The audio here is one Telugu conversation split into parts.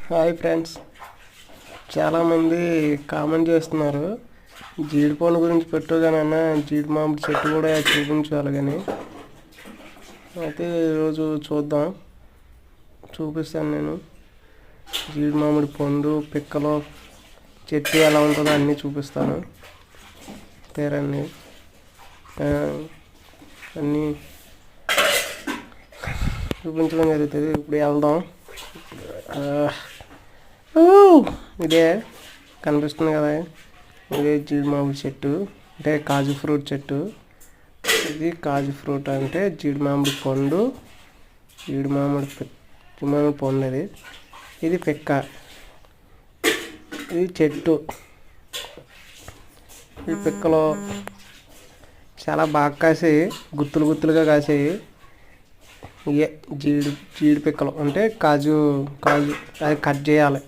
హాయ్ ఫ్రెండ్స్, చాలామంది కామెంట్ చేస్తున్నారు జీడి పండు గురించి పెట్టగానన్నా జీడి మామిడి చెట్టు కూడా చూపించాలి కానీ అయితే ఈరోజు చూపిస్తాను. నేను జీడి మామిడి పండు పిక్కలో చెట్టు ఎలా ఉంటుందో అన్నీ చూపిస్తాను. పేరన్నీ అన్నీ చూపించడం జరుగుతుంది. ఇప్పుడు వెళ్దాం. ఇదే కనిపిస్తుంది కదా, ఇదే జీడి మామిడి చెట్టు, అంటే కాజు ఫ్రూట్ చెట్టు. ఇది కాజు ఫ్రూట్ అంటే జీడి మామిడి పండు, జీడి మామిడి పండు. ఇది పిక్క, ఇది చెట్టు. ఈ పిక్కలో చాలా బాగా కాసాయి, గుత్తులుగా కాసాయి. ఇవే జీడి పిక్కలు, అంటే కాజు అది కట్ చేయాలి.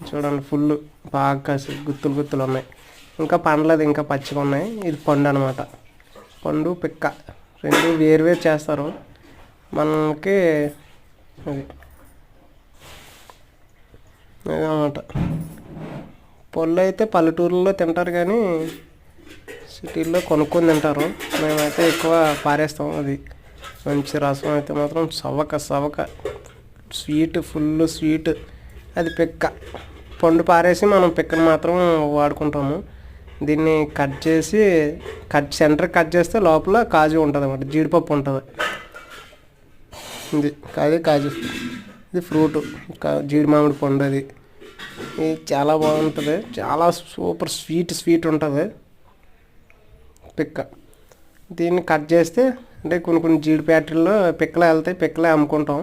చూడండి, ఫుల్ బాగా కాసి గుత్తులు ఉన్నాయి. ఇంకా పండలేదు, ఇంకా పచ్చిగా ఉన్నాయి. ఇది పండు అనమాట. పండు పిక్క రెండు వేరు చేస్తారు మనకి. అది అదనమాట. పళ్ళు అయితే పల్లెటూరులో తింటారు కానీ సిటీల్లో కొనుక్కొని తింటారు. మేమైతే ఎక్కువ పారేస్తాం. అది మంచి రసం అయితే మాత్రం సవక స్వీట్, ఫుల్ స్వీట్. అది పిక్క. పండు పారేసి మనం పిక్కను మాత్రం వాడుకుంటాము. దీన్ని సెంటర్ కట్ చేస్తే లోపల కాజు ఉంటుంది అన్నమాట, జీడిపప్పు ఉంటుంది. అది కాజు. ఇది ఫ్రూట్, జీడి మామిడి పండు. ఇది చాలా బాగుంటుంది, చాలా సూపర్ స్వీట్ ఉంటుంది పిక్క. దీన్ని కట్ చేస్తే, అంటే కొన్ని జీడి ఫ్యాక్టరీలో పిక్కలు వెళ్తాయి, పిక్కలే అమ్ముకుంటాం.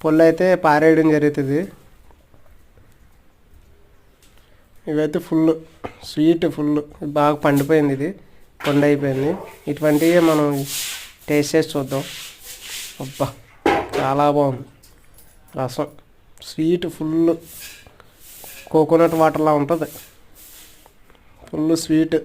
పళ్ళు అయితే పారేయడం జరుగుతుంది. ఇవైతే ఫుల్ స్వీట్, బాగా పండిపోయింది. ఇది పండు అయిపోయింది. ఇటువంటివి మనం టేస్ట్ చేసి చూద్దాం. అబ్బా, చాలా బాగుంది రసం. స్వీట్, ఫుల్ కోకోనట్ వాటర్లా ఉంటుంది. Full sweet.